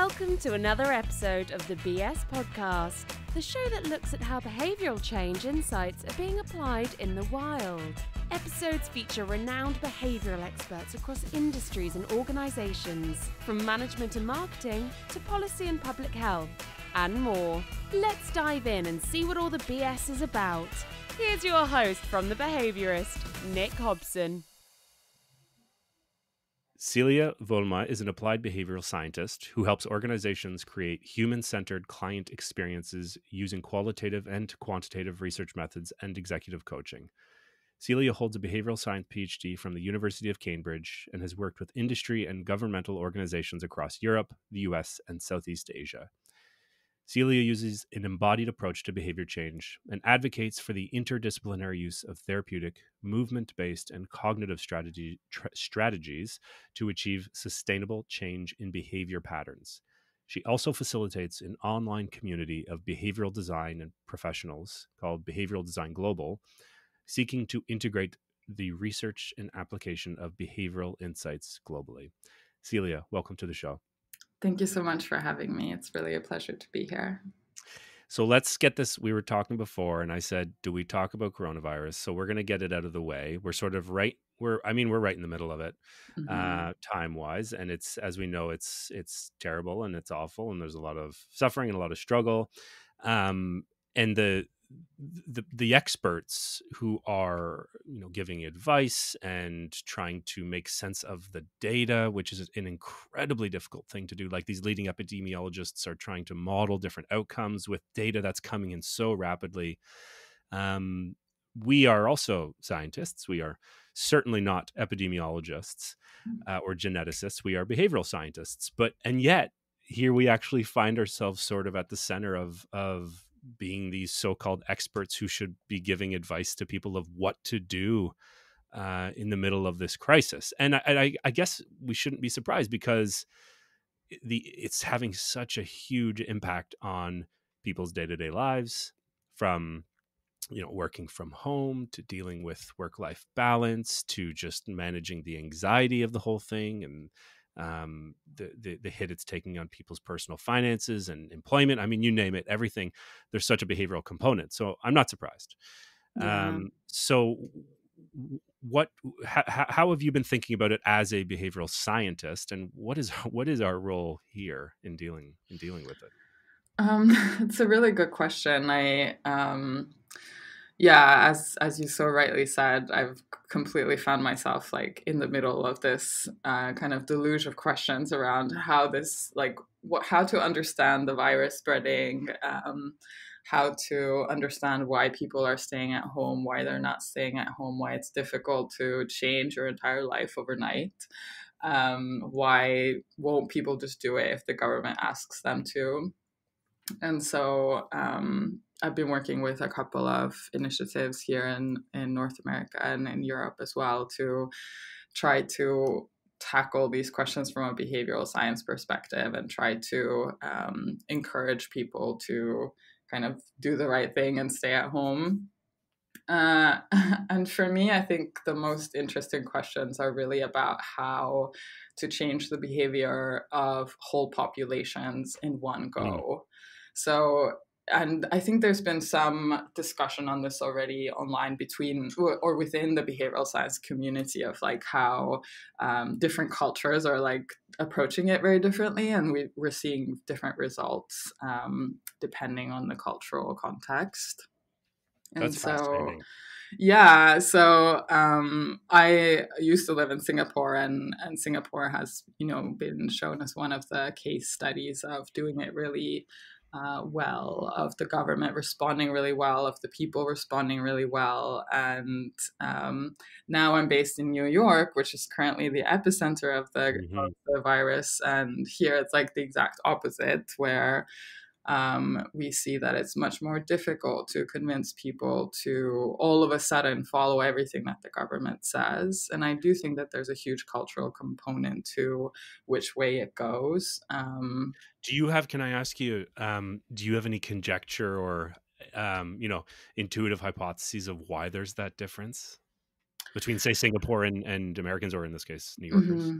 Welcome to another episode of the BS Podcast, the show that looks at how behavioural change insights are being applied in the wild. Episodes feature renowned behavioural experts across industries and organisations, from management and marketing to policy and public health, and more. Let's dive in and see what all the BS is about. Here's your host from The Behaviourist, Nick Hobson. Silja VOOLMA is an applied behavioral scientist who helps organizations create human-centered client experiences using qualitative and quantitative research methods and executive coaching. Silja holds a Behavioral Science Ph.D. from the University of Cambridge and has worked with industry and governmental organizations across Europe, the US, and Southeast Asia. Silja uses an embodied approach to behavior change and advocates for the interdisciplinary use of therapeutic, movement-based, and cognitive strategies to achieve sustainable change in behavior patterns. She also facilitates an online community of behavioral design and professionals called Behavioral Design Global, seeking to integrate the research and application of behavioral insights globally. Silja, welcome to the show. Thank you so much for having me. It's really a pleasure to be here. So let's get this. We were talking before and I said, do we talk about coronavirus? So we're going to get it out of the way. We're sort of right. We're right in the middle of it, time wise. And it's, as we know, it's terrible and it's awful. And there's a lot of suffering and a lot of struggle. And the experts who are, giving advice and trying to make sense of the data, which is an incredibly difficult thing to do. Like these leading epidemiologists are trying to model different outcomes with data that's coming in so rapidly. We are also scientists. We are certainly not epidemiologists or geneticists. We are behavioral scientists. And yet here we actually find ourselves sort of at the center of being these so-called experts who should be giving advice to people of what to do in the middle of this crisis. And I guess we shouldn't be surprised because it's having such a huge impact on people's day-to-day lives, from working from home to dealing with work-life balance to just managing the anxiety of the whole thing and the hit it's taking on people's personal finances and employment. I mean, you name it, everything. There's such a behavioral component. So I'm not surprised. Yeah. So how have you been thinking about it as a behavioral scientist, and what is our role here in dealing with it? It's a really good question. As you so rightly said, I've completely found myself like in the middle of this kind of deluge of questions around how to understand the virus spreading, how to understand why people are staying at home, why they're not staying at home, why it's difficult to change your entire life overnight. Why won't people just do it if the government asks them to? And so I've been working with a couple of initiatives here in North America and in Europe as well to try to tackle these questions from a behavioral science perspective and try to encourage people to kind of do the right thing and stay at home. And for me, I think the most interesting questions are really about how to change the behavior of whole populations in one go. So, and I think there's been some discussion on this already online between or within the behavioral science community of like how different cultures are like approaching it very differently. And we're seeing different results depending on the cultural context. And That's fascinating. Yeah, so I used to live in Singapore, and Singapore has, been shown as one of the case studies of doing it really well, of the government responding really well, of the people responding really well. And now I'm based in New York, which is currently the epicenter of the virus. And here it's like the exact opposite, where we see that it's much more difficult to convince people to all of a sudden follow everything that the government says. And I do think that there's a huge cultural component to which way it goes. Can I ask you, do you have any conjecture or, intuitive hypotheses of why there's that difference between, say, Singapore and Americans, or in this case, New Yorkers?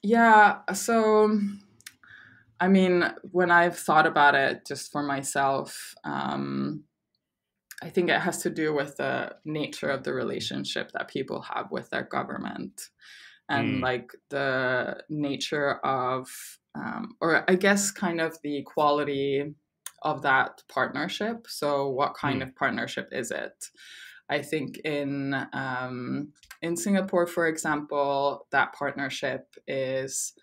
Yeah. So I mean, when I've thought about it just for myself, I think it has to do with the nature of the relationship that people have with their government, and like the nature of, or I guess kind of the quality of that partnership. So what kind of partnership is it? I think in Singapore, for example, that partnership is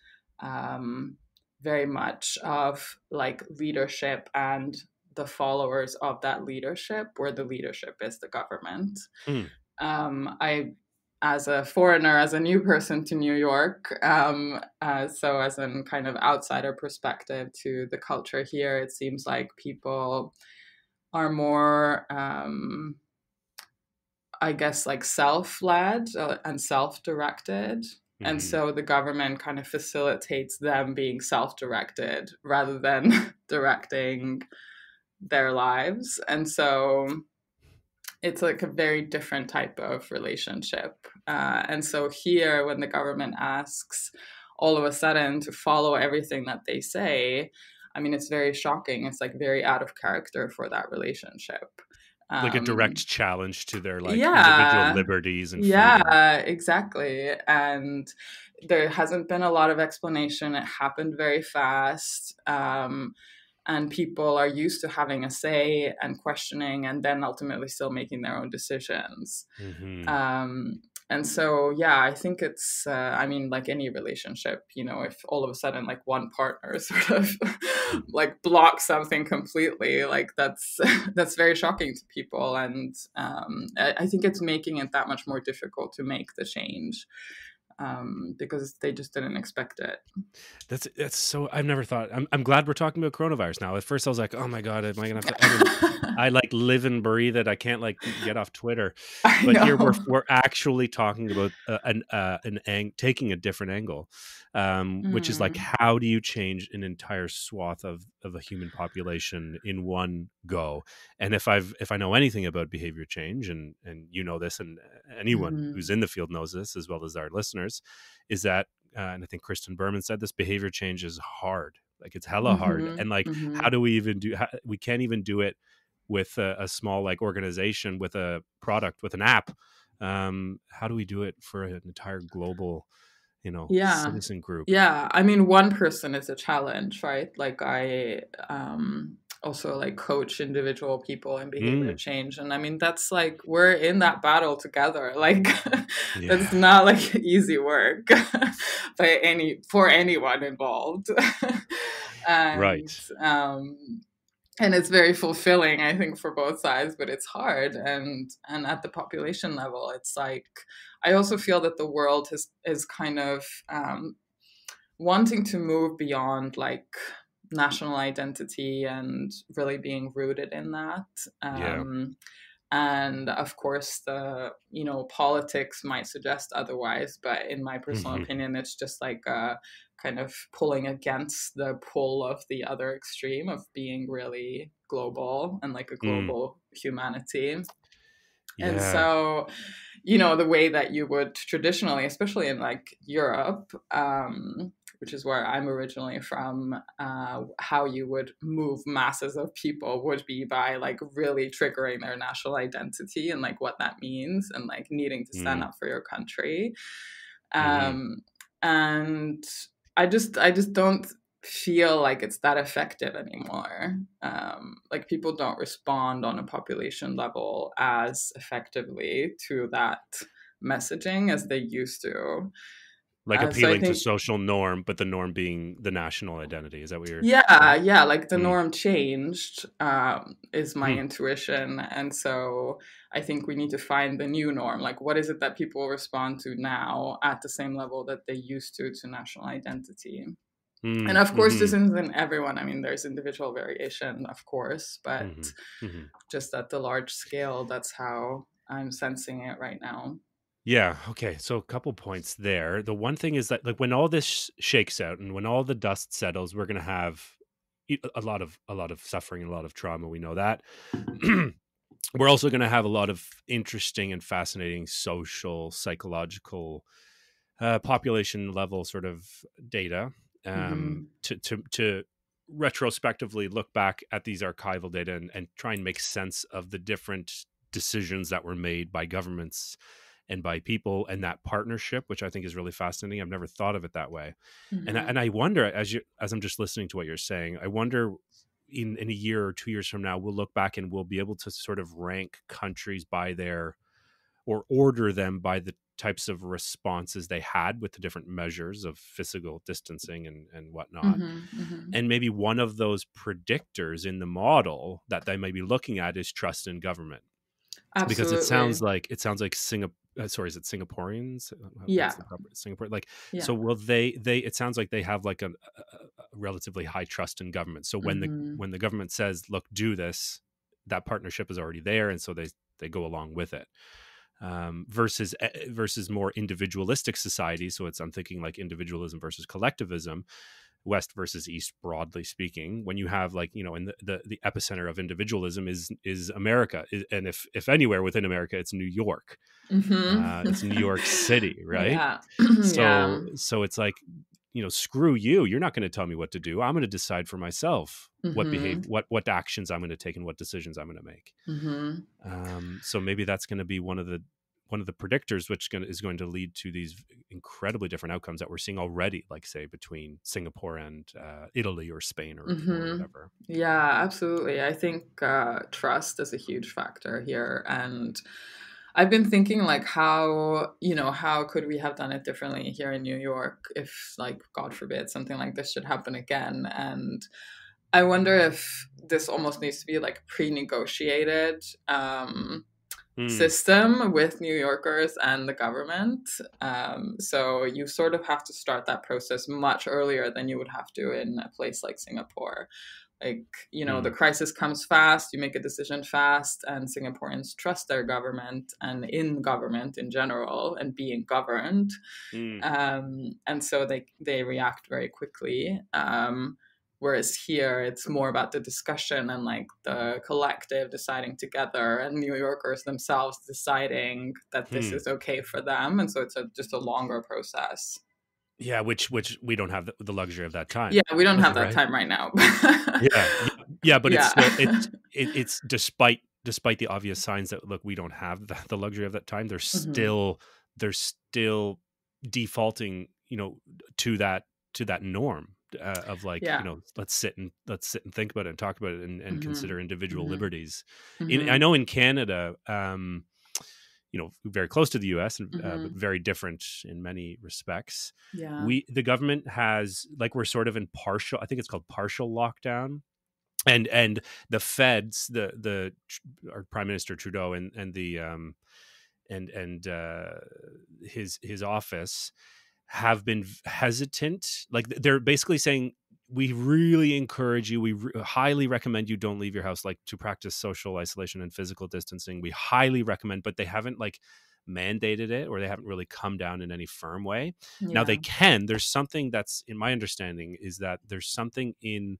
very much of like leadership and the followers of that leadership, where the leadership is the government. I, as a foreigner, as a new person to New York, so as a kind of outsider perspective to the culture here, it seems like people are more, I guess, like self-led and self-directed. And so the government kind of facilitates them being self-directed rather than directing their lives. And so it's like a very different type of relationship. And so here, when the government asks all of a sudden to follow everything that they say, I mean, it's very shocking. It's like very out of character for that relationship. Like a direct challenge to their like yeah, individual liberties and yeah, freedom. exactly. And there hasn't been a lot of explanation. It happened very fast. And people are used to having a say and questioning, and then ultimately still making their own decisions. And so, yeah, I think it's, I mean, like any relationship, you know, if all of a sudden like one partner sort of like blocks something completely, like that's very shocking to people. And I think it's making it that much more difficult to make the change. Because they just didn't expect it. That's so. I've never thought. I'm glad we're talking about coronavirus now. At first, I was like, "Oh my god, am I gonna have to?" I like live and breathe it. I can't like get off Twitter. But here we're actually talking about taking a different angle, which is like, how do you change an entire swath of a human population in one go? And if I know anything about behavior change, and you know this, and anyone who's in the field knows this as well as our listeners, is that, and I think Kristen Berman said this, behavior change is hard. Like it's hella hard. And like, how do we even we can't even do it with a small like organization, with a product, with an app. How do we do it for an entire global, citizen group? Yeah. I mean, one person is a challenge, right? Like I also like coach individual people in behavior change. And I mean, that's like, we're in that battle together. Like that's not like easy work for anyone involved. And, right. And it's very fulfilling, I think, for both sides, but it's hard. And at the population level, it's like, I also feel that the world is kind of wanting to move beyond like national identity and really being rooted in that. And of course, the politics might suggest otherwise, but in my personal opinion, it's just like kind of pulling against the pull of the other extreme of being really global and like a global humanity. And so, the way that you would traditionally, especially in like Europe, which is where I'm originally from, how you would move masses of people would be by like really triggering their national identity and like what that means, and like needing to stand up for your country. And I just don't feel like it's that effective anymore. Like people don't respond on a population level as effectively to that messaging as they used to. Like appealing to social norm, but the norm being the national identity. Is that what you're saying? Yeah. Like the norm changed, is my intuition. And so I think we need to find the new norm. Like, what is it that people respond to now at the same level that they used to national identity? And of course, this isn't everyone. I mean, there's individual variation, of course, but just at the large scale, that's how I'm sensing it right now. Yeah. Okay. So a couple points there. The one thing is that like when all this shakes out and when all the dust settles, we're going to have a lot of suffering and a lot of trauma. We know that. We're also going to have a lot of interesting and fascinating social, psychological, population level sort of data. to retrospectively look back at these archival data and try and make sense of the different decisions that were made by governments and by people, and that partnership, which I think is really fascinating. I've never thought of it that way. And I wonder, as I'm just listening to what you're saying, I wonder in a year or 2 years from now, we'll look back and we'll be able to sort of rank countries by their, or order them by the types of responses they had with the different measures of physical distancing and whatnot. And maybe one of those predictors in the model that they may be looking at is trust in government. Absolutely. Because it sounds like Singapore. Sorry, is it Singaporeans? Yeah. Singapore. Like, yeah. So will they? It sounds like they have like a relatively high trust in government. So when the government says, "Look, do this," that partnership is already there, and so they go along with it. Versus more individualistic societies. So I'm thinking like individualism versus collectivism, West versus East, broadly speaking. When you have like, and the epicenter of individualism is America, and if anywhere within America, it's New York. It's New York City, right? Yeah. So it's like, screw you. You're not going to tell me what to do. I'm going to decide for myself what actions I'm going to take and what decisions I'm going to make. So maybe that's going to be one of the predictors, which is going to lead to these incredibly different outcomes that we're seeing already, like say between Singapore and Italy or Spain or whatever. Yeah, absolutely. I think trust is a huge factor here, and I've been thinking like how could we have done it differently here in New York if, like, God forbid, something like this should happen again. And I wonder if this almost needs to be like pre-negotiated system with New Yorkers and the government. So you sort of have to start that process much earlier than you would have to in a place like Singapore. Like, the crisis comes fast, you make a decision fast, and Singaporeans trust their government and in government in general and being governed. And so they react very quickly. Whereas here, it's more about the discussion and like the collective deciding together and New Yorkers themselves deciding that this is okay for them. And so it's just a longer process. Yeah, which we don't have the luxury of that time. Yeah, we don't have that time right now. But it's despite the obvious signs that, look, we don't have the luxury of that time. They're still defaulting, to that norm of like, let's sit and think about it and talk about it and consider individual liberties. I know in Canada, very close to the US, but very different in many respects. Yeah. The government has, like, we're sort of in partial, I think it's called partial lockdown. And the feds, our Prime Minister Trudeau and his office have been hesitant. Like, they're basically saying, we really encourage you, we highly recommend you don't leave your house, like, to practice social isolation and physical distancing. We highly recommend, but they haven't like mandated it, or they haven't really come down in any firm way. Now they can. There's something that's, in my understanding, is that there's something in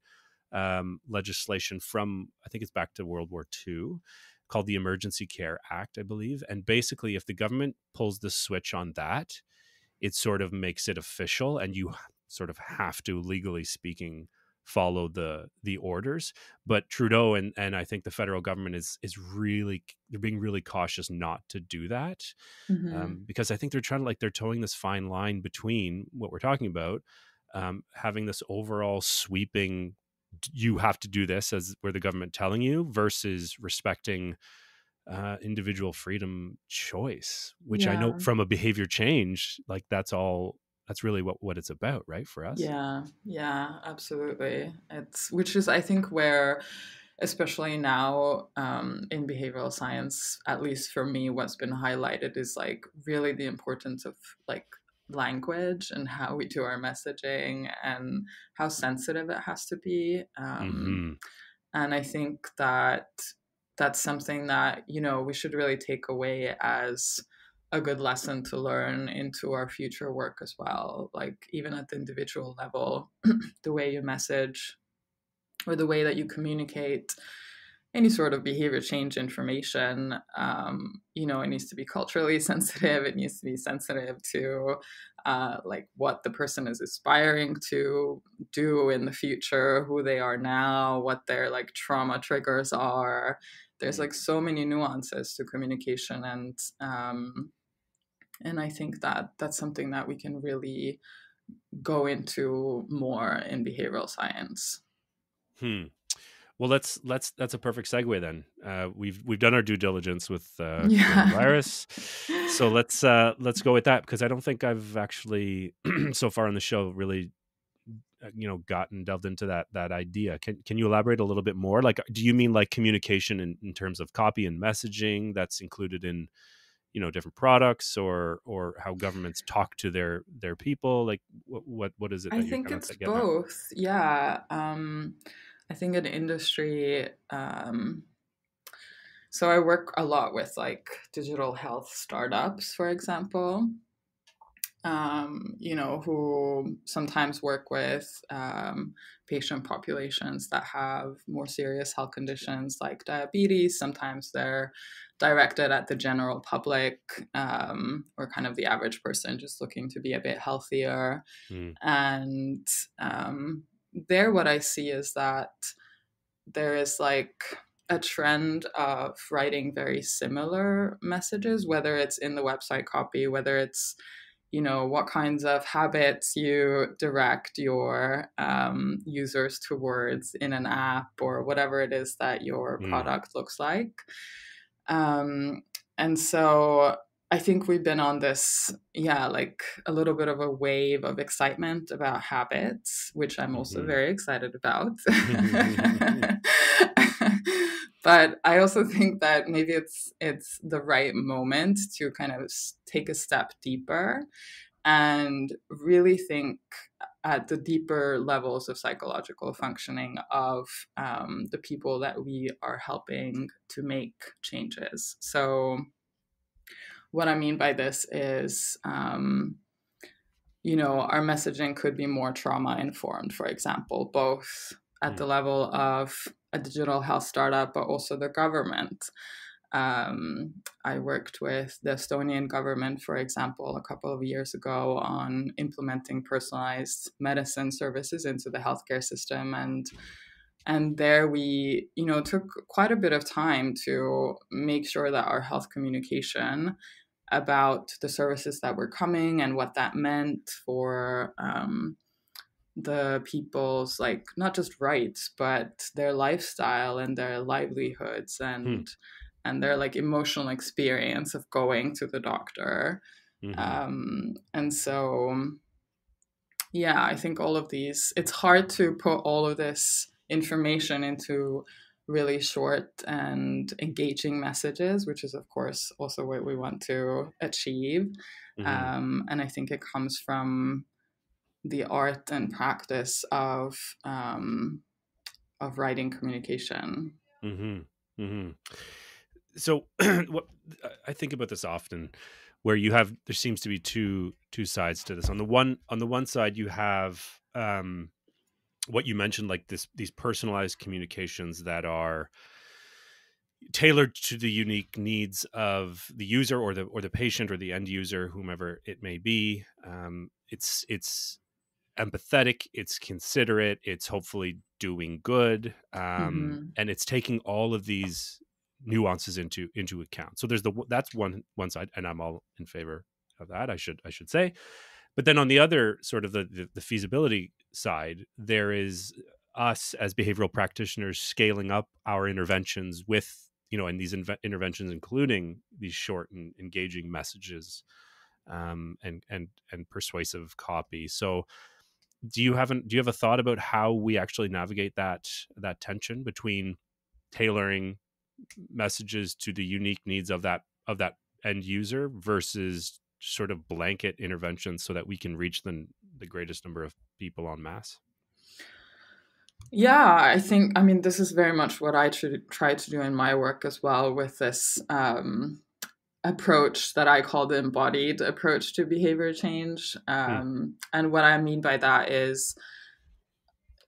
legislation from, I think it's back to World War II, called the Emergency Care Act, I believe. And basically, if the government pulls the switch on that, it sort of makes it official, and you sort of have to, legally speaking, follow the orders. But Trudeau and I think the federal government is really, they're being really cautious not to do that, because I think they're towing this fine line between what we're talking about, having this overall sweeping, you have to do this as where the government telling you, versus respecting individual freedom choice, which I know from a behavior change, like that's really what it's about, right, for us. Yeah, absolutely. Which is, I think, where, especially now in behavioral science, at least for me, what's been highlighted is like really the importance of like language and how we do our messaging and how sensitive it has to be. And I think that's something that, we should really take away as a good lesson to learn into our future work as well. Like, even at the individual level, the way you message or the way that you communicate any sort of behavior change information, it needs to be culturally sensitive. It needs to be sensitive to like what the person is aspiring to do in the future, who they are now, what their like trauma triggers are. There's like so many nuances to communication, and I think that that's something that we can really go into more in behavioral science. Well, that's a perfect segue then. We've done our due diligence with Yeah. coronavirus, so let's go with that, because I don't think I've actually so far on the show really delved into that idea. Can you elaborate a little bit more? Like, do you mean like communication in terms of copy and messaging that's included in different products, or how governments talk to their people? Like what is it that I you're think kind of it's getting at? both. Yeah. I think in industry, so I work a lot with like digital health startups, for example, who sometimes work with patient populations that have more serious health conditions like diabetes. Sometimes they're directed at the general public, or kind of the average person just looking to be a bit healthier. And there, what I see is that there is like a trend of writing very similar messages, whether it's in the website copy, whether it's what kinds of habits you direct your users towards in an app, or whatever it is that your product looks like. And so I think we've been on this, like a little bit of a wave of excitement about habits, which I'm also very excited about. But I also think that maybe it's the right moment to kind of take a step deeper and really think at the deeper levels of psychological functioning of the people that we are helping to make changes. So what I mean by this is, our messaging could be more trauma informed, for example, both at the level of a digital health startup, but also the government. I worked with the Estonian government, for example, a couple of years ago on implementing personalized medicine services into the healthcare system. And there we, took quite a bit of time to make sure that our health communication about the services that were coming and what that meant for the people's, like, not just rights, but their lifestyle and their livelihoods and their like emotional experience of going to the doctor. And so, I think all of these, it's hard to put all of this information into really short and engaging messages, which is of course also what we want to achieve. And I think it comes from the art and practice of writing communication. So what I think about this often, where there seems to be two sides to this. On the one side, you have what you mentioned, like these personalized communications that are tailored to the unique needs of the user or the patient or the end user, whomever it may be. It's empathetic, it's considerate, it's hopefully doing good, and it's taking all of these nuances into account. So that's one side, and I'm all in favor of that, I should say. But then on the other sort of the feasibility side, there is us as behavioral practitioners scaling up our interventions with, and these interventions including these short and engaging messages, and persuasive copy. So do you have a thought about how we actually navigate that tension between tailoring messages to the unique needs of that end user versus sort of blanket interventions so that we can reach the greatest number of people en masse? Yeah, I mean, this is very much what I try to do in my work as well, with this approach that I call the embodied approach to behavior change. And what I mean by that is,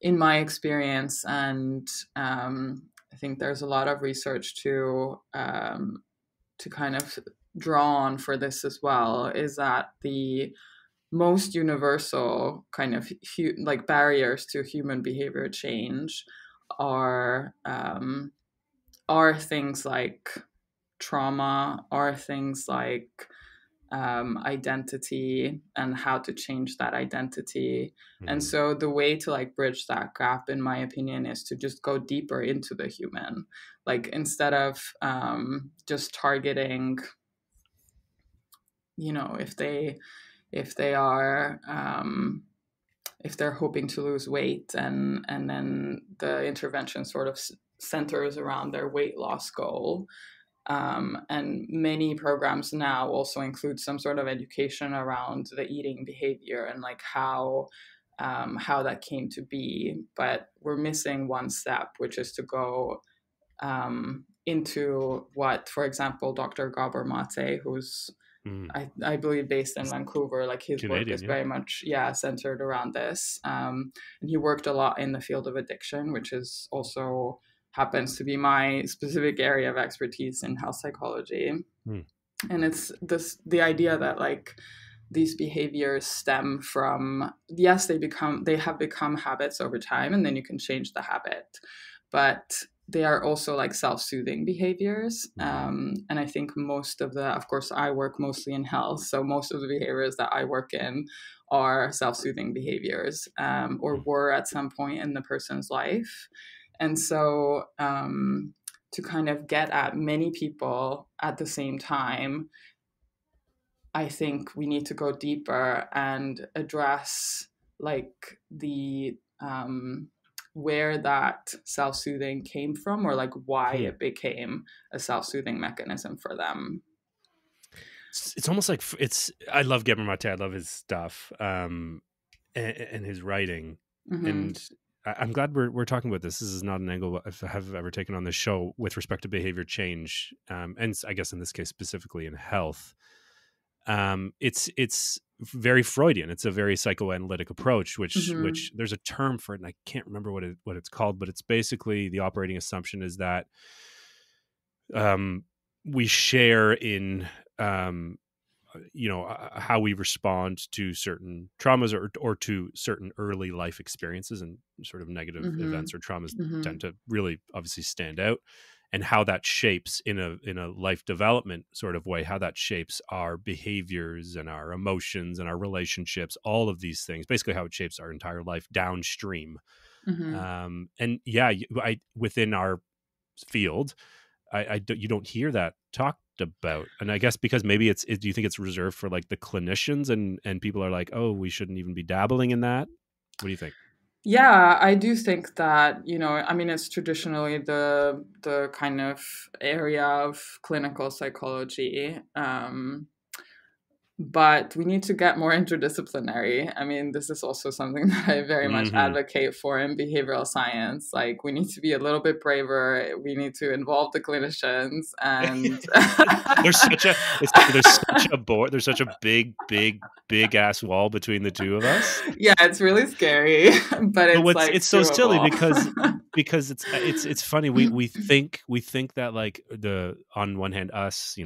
in my experience, and I think there's a lot of research to kind of draw on for this as well, is that the most universal kind of like barriers to human behavior change are things like trauma, are things like identity and how to change that identity. And so the way to like bridge that gap, in my opinion, is to just go deeper into the human. Like instead of just targeting, you know, if they are if they're hoping to lose weight, and then the intervention sort of centers around their weight loss goal. And many programs now also include some sort of education around the eating behavior and like how that came to be. But we're missing one step, which is to go into what, for example, Dr. Gabor Mate, who's I believe based in Vancouver, like his Canadian, work is very much centered around this. And he worked a lot in the field of addiction, which is also happens to be my specific area of expertise in health psychology. And it's the idea that like these behaviors stem from, yes, they have become habits over time, and then you can change the habit, but they are also like self-soothing behaviors. And I think of course, I work mostly in health, so most of the behaviors that I work in are self-soothing behaviors, or were at some point in the person's life. And so to kind of get at many people at the same time, I think we need to go deeper and address like the where that self-soothing came from, or like why it became a self-soothing mechanism for them. It's almost like I love Gabor Mate. I love his stuff and his writing. And I'm glad we're talking about this. This is not an angle I have ever taken on this show with respect to behavior change, and I guess in this case specifically in health. It's very Freudian. It's a very psychoanalytic approach, which there's a term for it, and I can't remember what it's called, but it's basically the operating assumption is that we share in how we respond to certain traumas or to certain early life experiences, and sort of negative events or traumas tend to really obviously stand out, and how that shapes in a life development sort of way, how that shapes our behaviors and our emotions and our relationships, all of these things, basically how it shapes our entire life downstream. And yeah, within our field, you don't hear that talked about. And I guess because maybe do you think it's reserved for like the clinicians and people are like, oh, we shouldn't even be dabbling in that? What do you think? Yeah, I do think that, I mean, it's traditionally the kind of area of clinical psychology. But we need to get more interdisciplinary. I mean, this is also something that I very much advocate for in behavioral science. Like, we need to be a little bit braver. We need to involve the clinicians, and there's such a big ass wall between the two of us. Yeah, it's really scary, but it's so doable. Silly because it's funny. We think that like on one hand us,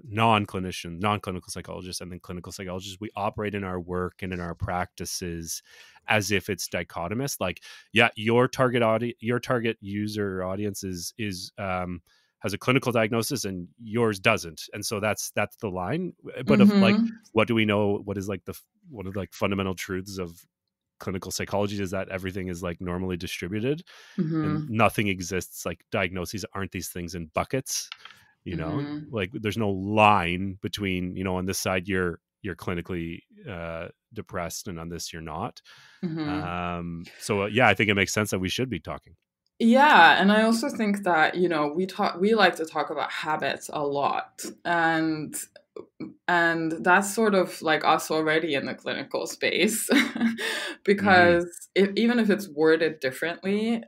non-clinical psychologists and then clinical psychologists, we operate in our work and in our practices as if it's dichotomous. Like, yeah, your target user audience is has a clinical diagnosis and yours doesn't, and so that's the line. But of like, what do we know? What is like one of the like fundamental truths of clinical psychology is that everything is like normally distributed and nothing exists. Like, diagnoses aren't these things in buckets. Like there's no line between, on this side you're clinically depressed and on this you're not. So yeah, I think it makes sense that we should be talking. Yeah, and I also think that, we like to talk about habits a lot, and that's sort of like us already in the clinical space, because even if it's worded differently,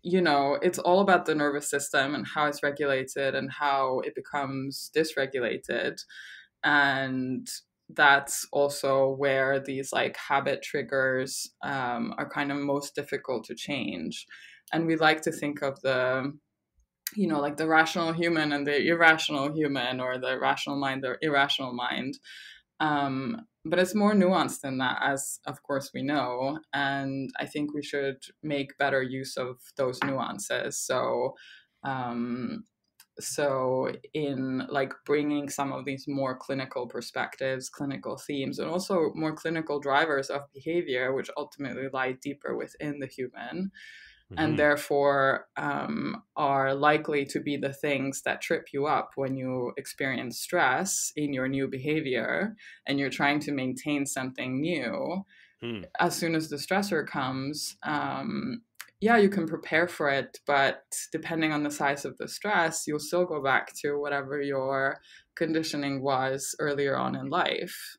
it's all about the nervous system and how it's regulated and how it becomes dysregulated. And that's also where these like habit triggers are kind of most difficult to change. And we like to think of the like the rational human and the irrational human, or the rational mind, the irrational mind. But it's more nuanced than that, as of course we know. And I think we should make better use of those nuances. So in like bringing some of these more clinical perspectives, clinical themes, and also more clinical drivers of behavior, which ultimately lie deeper within the human, and therefore are likely to be the things that trip you up when you experience stress in your new behavior and you're trying to maintain something new. As soon as the stressor comes, you can prepare for it, but depending on the size of the stress, you'll still go back to whatever your conditioning was earlier on in life,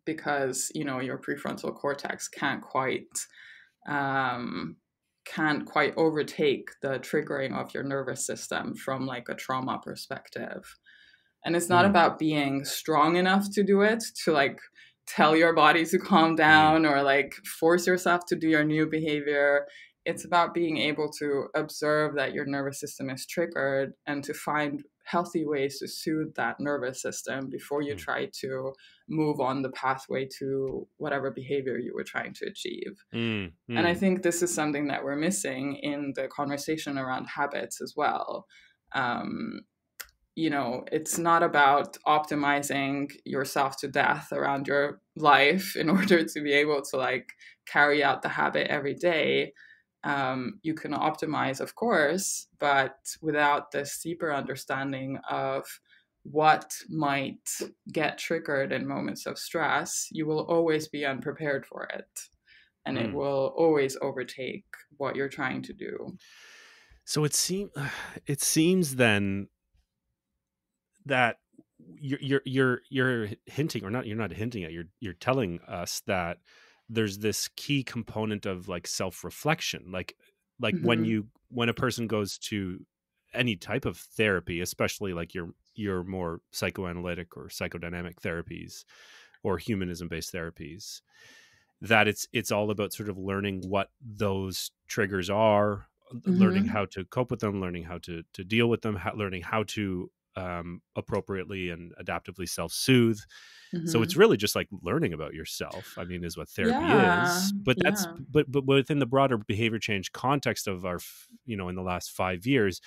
because your prefrontal cortex can't quite overtake the triggering of your nervous system from like a trauma perspective. And it's not about being strong enough to do it, to like tell your body to calm down or like force yourself to do your new behavior. It's about being able to observe that your nervous system is triggered and to find healthy ways to soothe that nervous system before you try to move on the pathway to whatever behavior you were trying to achieve. And I think this is something that we're missing in the conversation around habits as well. It's not about optimizing yourself to death around your life in order to be able to like carry out the habit every day. You can optimize, of course, but without this deeper understanding of what might get triggered in moments of stress, you will always be unprepared for it. And it will always overtake what you're trying to do. So it seems then that you're hinting, or not, you're not hinting at, you're telling us that there's this key component of like self-reflection, like when a person goes to any type of therapy, especially like your more psychoanalytic or psychodynamic therapies or humanism-based therapies, that it's all about sort of learning what those triggers are, learning how to cope with them, learning how to deal with them, learning how to appropriately and adaptively self-soothe. So it's really just like learning about yourself, I mean, is what therapy is. But that's but within the broader behavior change context of our, in the last 5 years,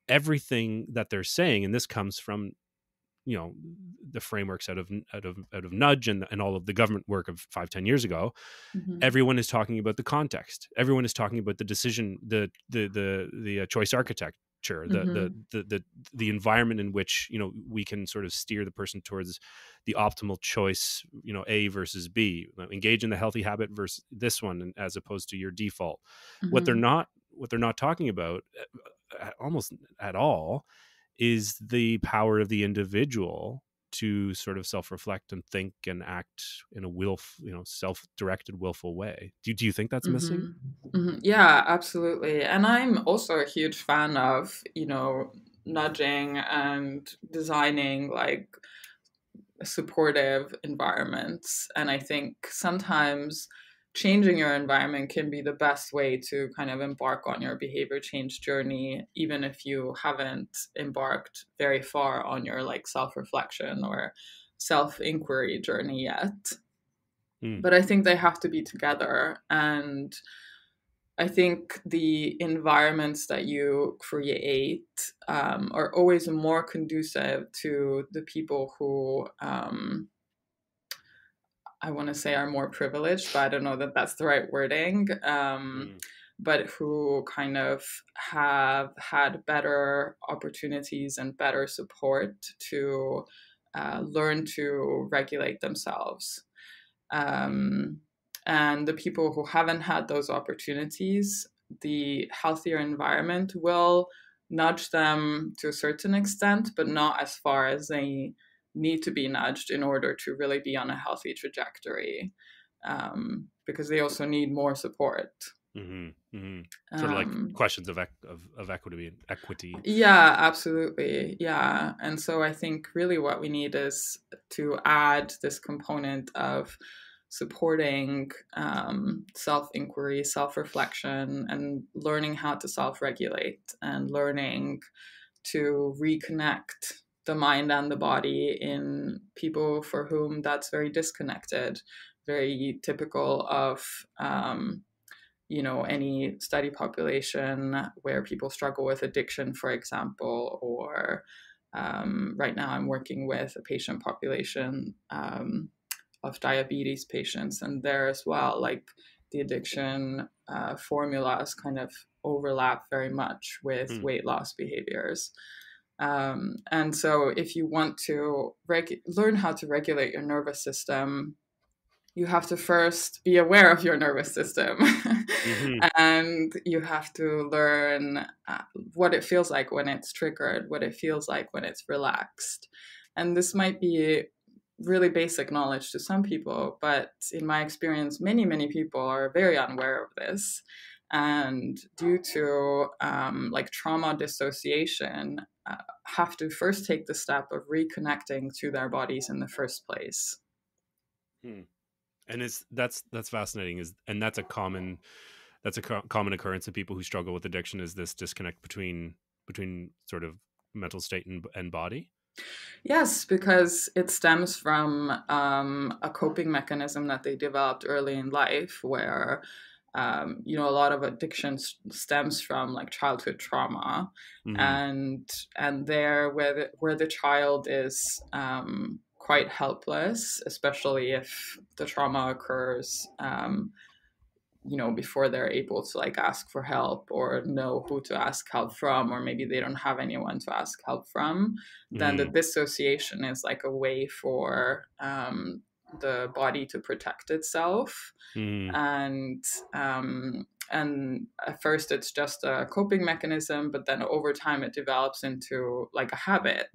everything that they're saying, and this comes from the frameworks out of Nudge and all of the government work of 5-10 years ago, everyone is talking about the context. Everyone is talking about the decision, the choice architecture, the environment in which we can sort of steer the person towards the optimal choice, A versus B, engage in the healthy habit versus this one, as opposed to your default. What they're not talking about almost at all is the power of the individual to sort of self-reflect and think and act in a self-directed, willful way. Do you think that's missing? Yeah, absolutely. And I'm also a huge fan of, nudging and designing like supportive environments. And I think sometimes changing your environment can be the best way to kind of embark on your behavior change journey, even if you haven't embarked very far on your like self-reflection or self-inquiry journey yet. But I think they have to be together. And I think the environments that you create are always more conducive to the people who I want to say are more privileged, but I don't know that that's the right wording, but who kind of have had better opportunities and better support to learn to regulate themselves. And the people who haven't had those opportunities, the healthier environment will nudge them to a certain extent, but not as far as they need to be nudged in order to really be on a healthy trajectory, because they also need more support. Sort of like questions of equity and equity. Yeah, absolutely. Yeah. And so I think really what we need is to add this component of supporting self-inquiry, self-reflection, and learning how to self-regulate and learning to reconnect the mind and the body in people for whom that's very disconnected, very typical of any study population where people struggle with addiction, for example, or right now I'm working with a patient population of diabetes patients, and there as well, like the addiction formulas kind of overlap very much with weight loss behaviors. And so if you want to learn how to regulate your nervous system, you have to first be aware of your nervous system. And you have to learn what it feels like when it's triggered, what it feels like when it's relaxed. And this might be really basic knowledge to some people, but in my experience, many, many people are very unaware of this. And due to like trauma dissociation, have to first take the step of reconnecting to their bodies in the first place. And that's fascinating. And that's a common occurrence in people who struggle with addiction, is this disconnect between sort of mental state and body. Yes, because it stems from a coping mechanism that they developed early in life, where a lot of addiction stems from like childhood trauma, and there where the child is quite helpless, especially if the trauma occurs before they're able to like ask for help or know who to ask help from, or maybe they don't have anyone to ask help from, then the dissociation is like a way for the body to protect itself. And at first it's just a coping mechanism, but then over time it develops into like a habit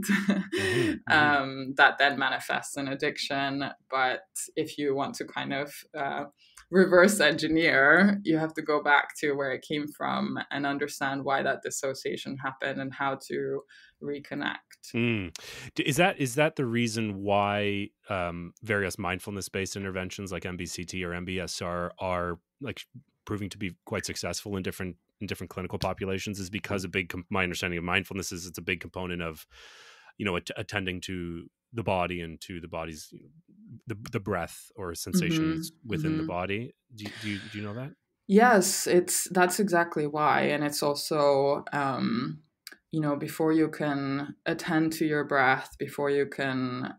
that then manifests in addiction. But if you want to kind of reverse engineer, you have to go back to where it came from and understand why that dissociation happened and how to reconnect. Is that the reason why various mindfulness-based interventions like MBCT or MBSR are like proving to be quite successful in different clinical populations? Is because my understanding of mindfulness is it's a big component of attending to the body and to the body's the breath or sensations within the body. Do you know that? Yes, that's exactly why. And it's also before you can attend to your breath, before you can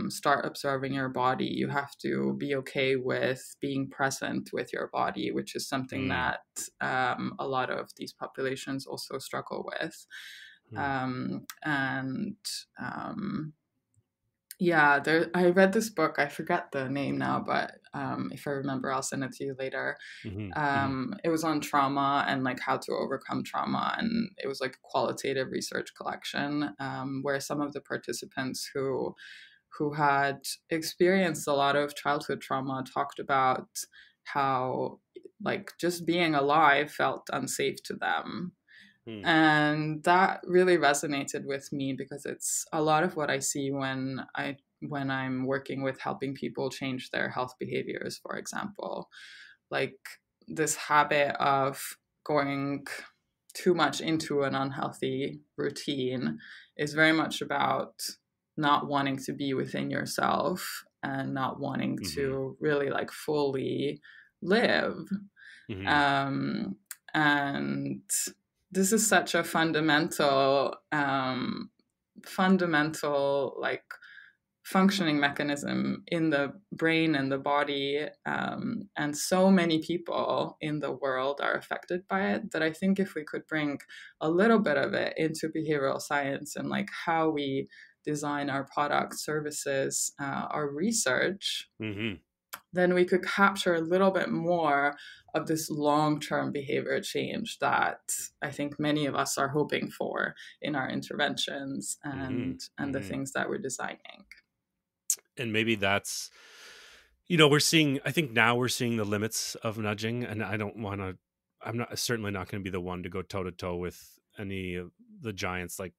start observing your body, you have to be okay with being present with your body, which is something that a lot of these populations also struggle with. I read this book. I forget the name now, but if I remember, I'll send it to you later. It was on trauma and like how to overcome trauma. And it was like a qualitative research collection where some of the participants who had experienced a lot of childhood trauma talked about how like just being alive felt unsafe to them. And that really resonated with me because it's a lot of what I see when I'm working with helping people change their health behaviors, for example. Like this habit of going too much into an unhealthy routine is very much about not wanting to be within yourself and not wanting to really like fully live. And this is such a fundamental like functioning mechanism in the brain and the body, and so many people in the world are affected by it, that I think if we could bring a little bit of it into behavioral science and like how we design our products, services, our research, then we could capture a little bit more of this long-term behavior change that I think many of us are hoping for in our interventions and the things that we're designing. And maybe that's, I think now we're seeing the limits of nudging, and I'm certainly not going to be the one to go toe to toe with any of the giants like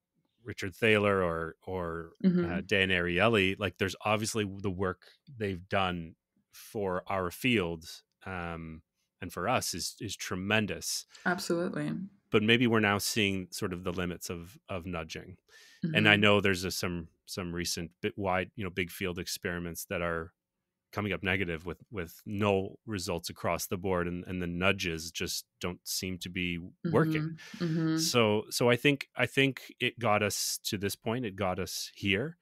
Richard Thaler or Dan Ariely. Like there's obviously the work they've done for our field and for us is tremendous. Absolutely. But maybe we're now seeing sort of the limits of nudging. And I Mm-hmm. know there's some recent big field experiments that are coming up negative with no results across the board, and the nudges just don't seem to be working. Mm-hmm. Mm-hmm. So I think it got us to this point. It got us here.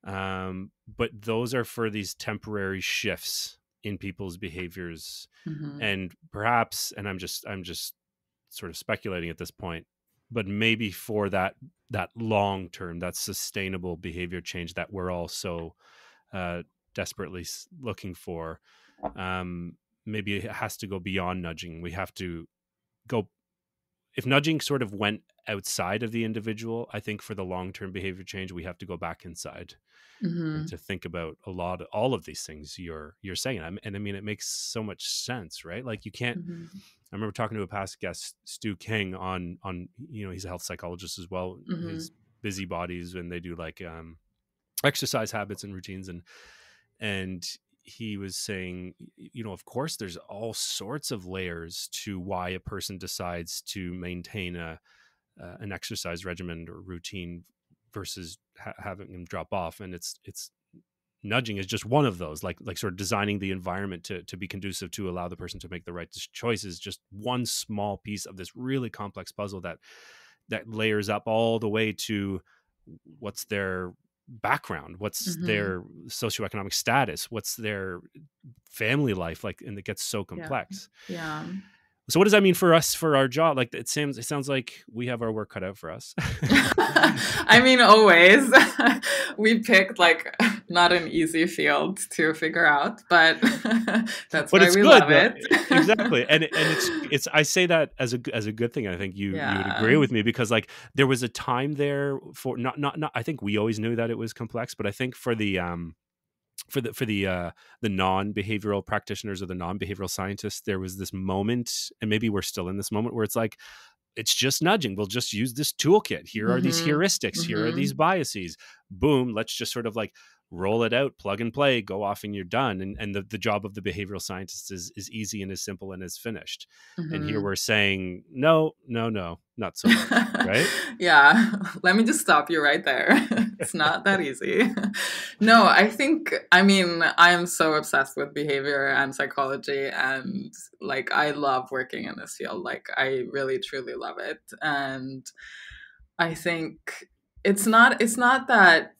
But those are for these temporary shifts in people's behaviors, Mm-hmm. and perhaps, and I'm just sort of speculating at this point, but maybe for that long term, that sustainable behavior change that we're all so desperately looking for, maybe it has to go beyond nudging. We have to go, if nudging sort of went outside of the individual, I think for the long term behavior change, we have to go back inside. Mm-hmm. And to think about all of these things you're saying. And I mean, it makes so much sense, right? Like you can't, Mm-hmm. I remember talking to a past guest, Stu King, on, he's a health psychologist as well, Mm-hmm. his busy bodies, and they do like exercise habits and routines. And he was saying, of course there's all sorts of layers to why a person decides to maintain an exercise regimen or routine versus having them drop off. And it's nudging is just one of those, like sort of designing the environment to be conducive to allow the person to make the right choices, just one small piece of this really complex puzzle that layers up all the way to what's their background, what's Mm-hmm. their socioeconomic status, what's their family life like, and it gets so complex. Yeah. So what does that mean for us, for our job? Like it sounds like we have our work cut out for us. I mean, always. We picked like not an easy field to figure out, but that's why we love it. Exactly. And it's I say that as a good thing. I think you would agree with me, because like there was a time there for not I think we always knew that it was complex, but I think for the non-behavioral practitioners or the non-behavioral scientists, there was this moment, and maybe we're still in this moment, where it's like, it's just nudging. We'll just use this toolkit. Here are these heuristics. Here are these biases. Boom. Let's just sort of like roll it out, plug and play, go off, and you're done. And the job of the behavioral scientist is easy and as simple and as finished. And here we're saying, no, not so much, right? Yeah. Let me just stop you right there. It's not that easy. No, I mean, I am so obsessed with behavior and psychology, and like, I love working in this field. Like, I really, truly love it. And I think it's not that,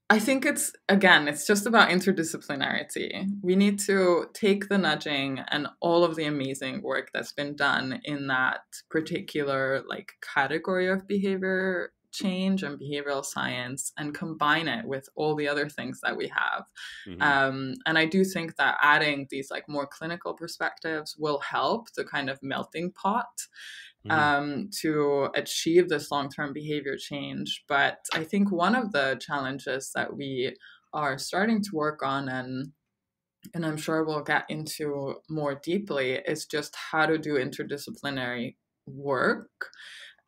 I think it's just about interdisciplinarity. We need to take the nudging and all of the amazing work that's been done in that particular like category of behavior change and behavioral science and combine it with all the other things that we have. And I do think that adding these like more clinical perspectives will help the kind of melting pot to achieve this long-term behavior change. But I think one of the challenges that we are starting to work on, and I'm sure we'll get into more deeply, is just how to do interdisciplinary work,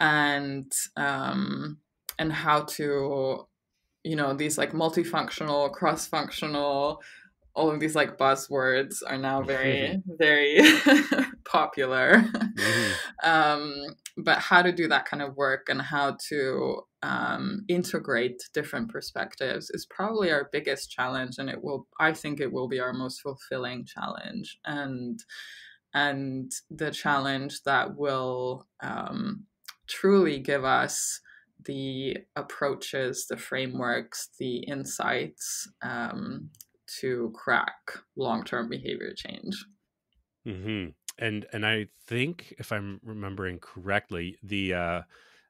and how to, these like multifunctional, cross-functional, all of these like buzzwords are now very, very popular. But how to do that kind of work and how to integrate different perspectives is probably our biggest challenge, and I think it will be our most fulfilling challenge, and the challenge that will truly give us the approaches, the frameworks, the insights to crack long-term behavior change. And I think, if I'm remembering correctly, the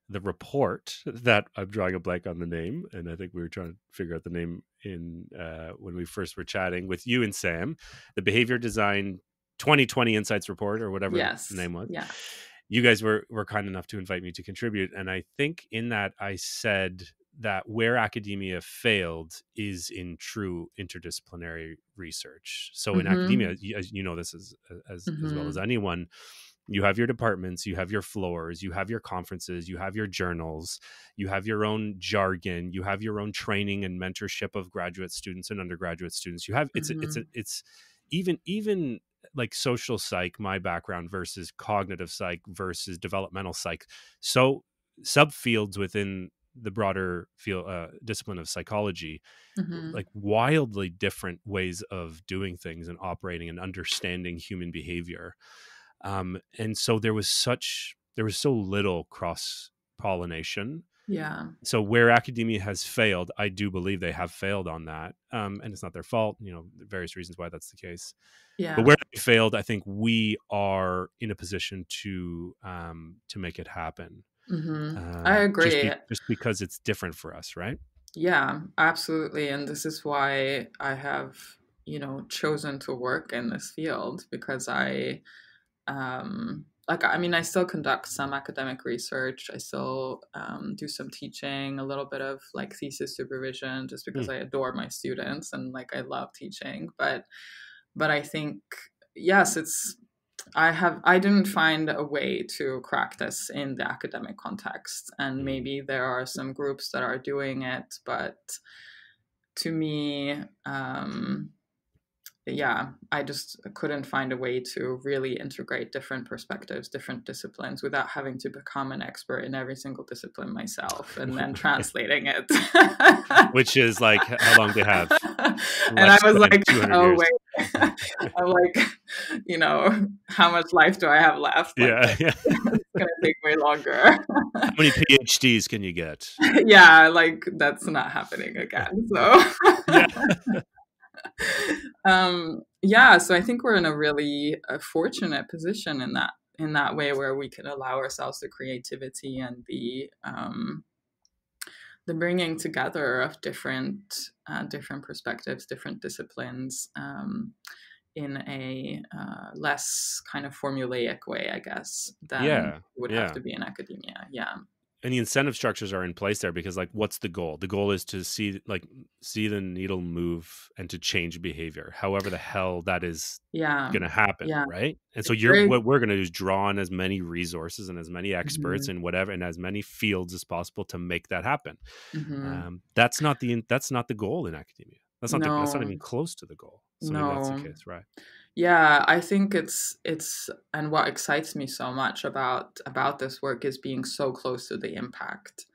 report that I'm drawing a blank on the name, and I think we were trying to figure out the name in when we first were chatting with you and Sam, the Behavior Design 2020 Insights Report, or whatever the name was. Yeah. You guys were kind enough to invite me to contribute, and I think in that I said that where academia failed is in true interdisciplinary research. So in academia, as you know this as well as anyone, You have your departments, you have your floors, you have your conferences, you have your journals, you have your own jargon, you have your own training and mentorship of graduate students and undergraduate students. You have it's even like social psych, my background, versus cognitive psych versus developmental psych. So subfields within the broader field discipline of psychology, like wildly different ways of doing things and operating and understanding human behavior. And so there was so little cross pollination. Yeah. So where academia has failed, I do believe they have failed on that. And it's not their fault, various reasons why that's the case. Yeah. But where they failed, I think we are in a position to make it happen. I agree. Just because it's different for us, right? Yeah, absolutely. And this is why I have, chosen to work in this field, because I still conduct some academic research. I still do some teaching, a little bit of like thesis supervision, just because I adore my students and like I love teaching. But I think, yes, I didn't find a way to crack this in the academic context. And maybe there are some groups that are doing it, but to me, I just couldn't find a way to really integrate different perspectives, different disciplines, without having to become an expert in every single discipline myself and then translating it. Which is like, how long they have? And I was like, oh, years. wait. I'm like, how much life do I have left? Like, yeah. It's going to take way longer. How many PhDs can you get? Yeah, like that's not happening again. So so I think we're in a really fortunate position in that way, where we can allow ourselves the creativity and the bringing together of different perspectives, different disciplines, in a less kind of formulaic way, I guess, than would have to be in academia. Yeah. And the incentive structures are in place there because, like, what's the goal? The goal is to see the needle move and to change behavior, however the hell that is going to happen, right? And so what we're going to do is draw on as many resources and as many experts in whatever and as many fields as possible to make that happen. That's not the goal in academia. That's not even close to the goal. So maybe that's the case, right? Yeah, I think it's and what excites me so much about this work is being so close to the impact.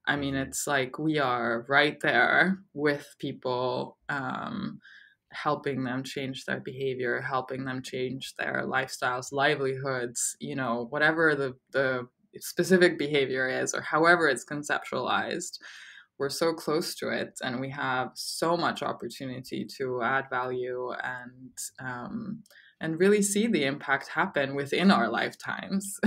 I mean, it's like we are right there with people, helping them change their behavior, helping them change their lifestyles, livelihoods, whatever the specific behavior is or however it's conceptualized. We're so close to it, and we have so much opportunity to add value and really see the impact happen within our lifetimes.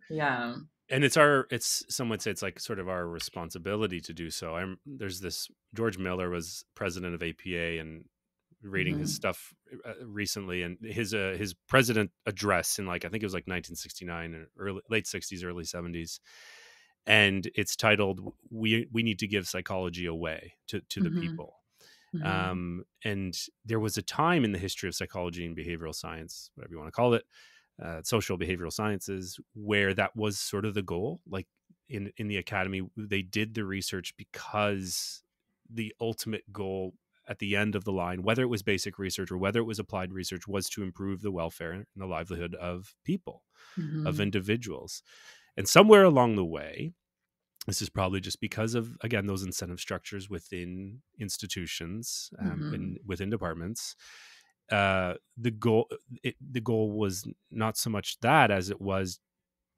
Yeah. And some would say it's like sort of our responsibility to do so. There's this George Miller was president of APA, and reading his stuff recently, and his president address in I think it was 1969 or late 60s, early 70s. And it's titled, we need to give psychology away to the people. And there was a time in the history of psychology and behavioral science, whatever you want to call it, social behavioral sciences, where that was sort of the goal. Like in the academy, they did the research because the ultimate goal at the end of the line, whether it was basic research or whether it was applied research, was to improve the welfare and the livelihood of people, of individuals. And somewhere along the way, this is probably just because of, again, those incentive structures within institutions and within departments. The goal was not so much that as it was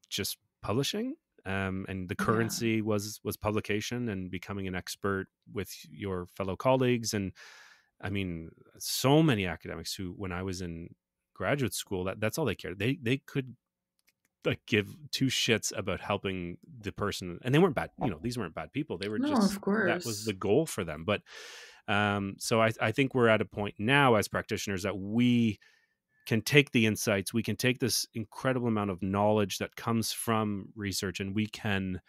just publishing, and the currency was publication and becoming an expert with your fellow colleagues. And I mean, so many academics who, when I was in graduate school, that's all they cared. They could give two shits about helping the person, and they weren't bad. These weren't bad people. They were just, of course, that was the goal for them. But so I think we're at a point now as practitioners that we can take the insights, we can take this incredible amount of knowledge that comes from research, and we can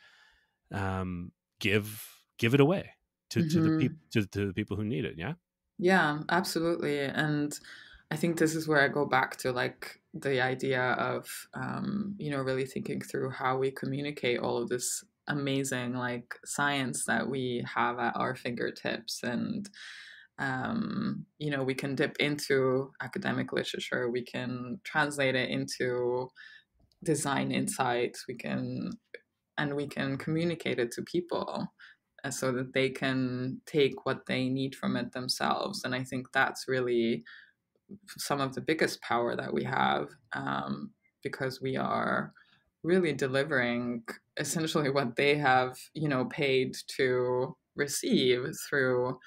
give it away to the people who need it. Yeah, absolutely. And I think this is where I go back to the idea of, really thinking through how we communicate all of this amazing like science that we have at our fingertips. And we can dip into academic literature, we can translate it into design insights, we can communicate it to people so that they can take what they need from it themselves. And I think that's really some of the biggest power that we have, because we are really delivering essentially what they have, paid to receive through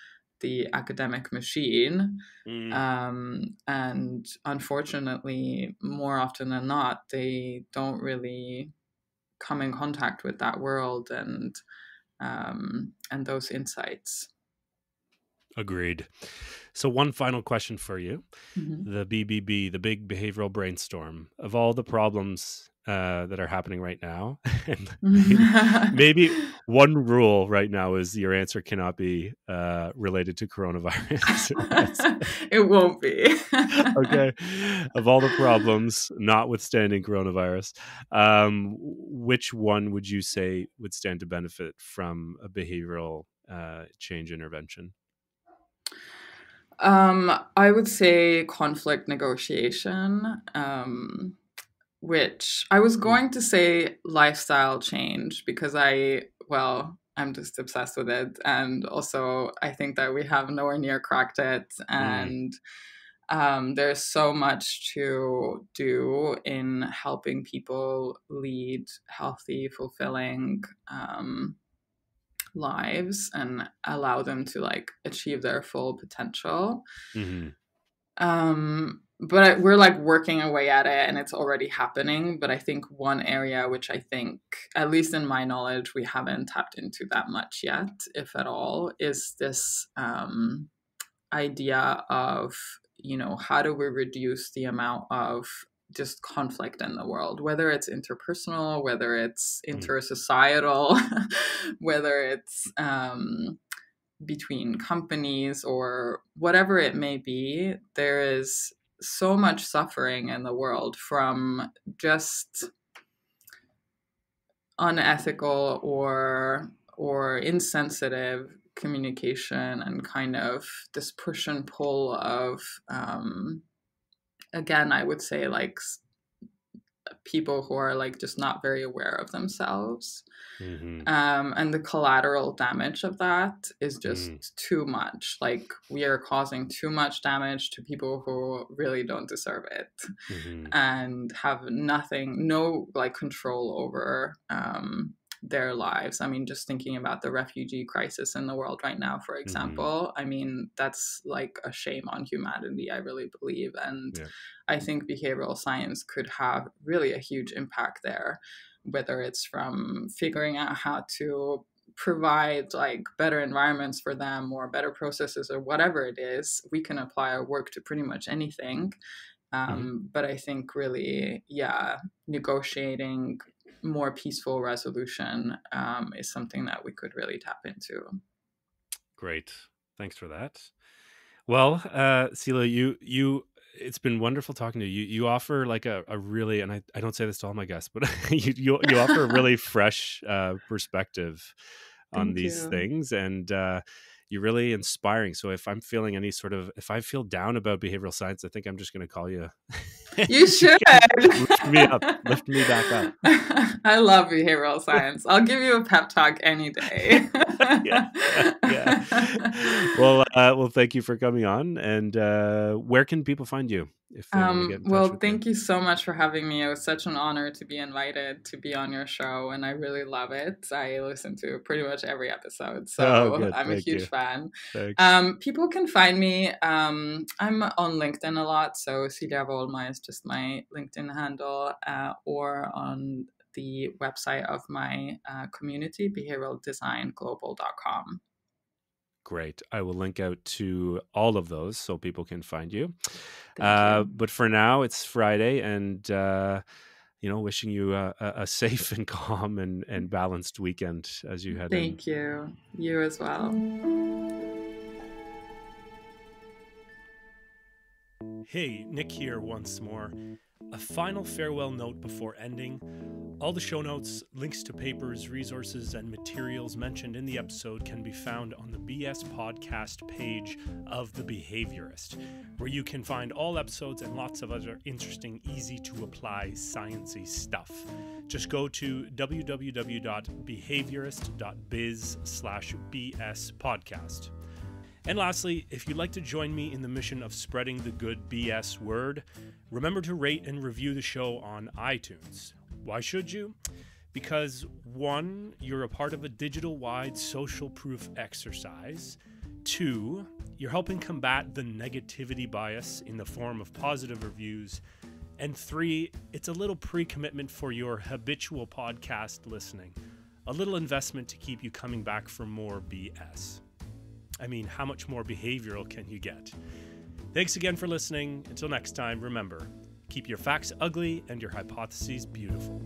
the academic machine. And unfortunately, more often than not, they don't really come in contact with that world and those insights. Agreed. So one final question for you. Mm-hmm. The BBB, the big behavioral brainstorm, of all the problems that are happening right now, and maybe one rule right now is your answer cannot be related to coronavirus. It won't be. Okay. Of all the problems, notwithstanding coronavirus, which one would you say would stand to benefit from a behavioral change intervention? I would say conflict negotiation, which I was going to say lifestyle change because I'm just obsessed with it. And also I think that we have nowhere near cracked it. And there's so much to do in helping people lead healthy, fulfilling lives and allow them to like achieve their full potential. But we're like working away at it and it's already happening. But I think one area which I think, at least in my knowledge, we haven't tapped into that much yet, if at all, is this idea of, how do we reduce the amount of just conflict in the world, whether it's interpersonal, whether it's intersocietal, whether it's between companies or whatever it may be. There is so much suffering in the world from just unethical or insensitive communication and kind of this push and pull of again, I would say like people who are like just not very aware of themselves. And the collateral damage of that is just too much. Like we are causing too much damage to people who really don't deserve it and have no like control over their lives. I mean, just thinking about the refugee crisis in the world right now, for example, I mean, that's like a shame on humanity, I really believe. And I think behavioral science could have really a huge impact there, whether it's from figuring out how to provide like better environments for them or better processes or whatever it is. We can apply our work to pretty much anything. But I think really, negotiating more peaceful resolution is something that we could really tap into. Great. Thanks for that. Well, Silja, you it's been wonderful talking to you. You offer like a really, and I don't say this to all my guests, but you offer a really fresh perspective on these things, and you're really inspiring. So if I'm feeling if I feel down about behavioral science, I think I'm just going to call you. You should. Lift me up. Lift me back up. I love behavioral science. I'll give you a pep talk any day. Yeah. Well, thank you for coming on. And where can people find you? If they want to get in touch with thank you so much for having me. It was such an honor to be invited to be on your show, and I really love it. I listen to pretty much every episode, so I'm a huge fan. People can find me. I'm on LinkedIn a lot, so Silja VOOLMA is just my LinkedIn handle, or on the website of my community, behavioraldesignglobal.com. Great. I will link out to all of those so people can find you. Thank you. But for now, it's Friday, and wishing you a safe and calm and balanced weekend as you head in. Thank you. You as well. Hey, Nick here once more. A final farewell note before ending. All the show notes, links to papers, resources, and materials mentioned in the episode can be found on the BS podcast page of The Behaviorist, where you can find all episodes and lots of other interesting, easy-to-apply, sciencey stuff. Just go to www.behaviorist.biz/BS podcast. And lastly, if you'd like to join me in the mission of spreading the good BS word, remember to rate and review the show on iTunes. Why should you? Because 1, you're a part of a digital-wide social proof exercise. 2, you're helping combat the negativity bias in the form of positive reviews. And 3, it's a little pre-commitment for your habitual podcast listening. A little investment to keep you coming back for more BS. I mean, how much more behavioral can you get? Thanks again for listening. Until next time, remember, keep your facts ugly and your hypotheses beautiful.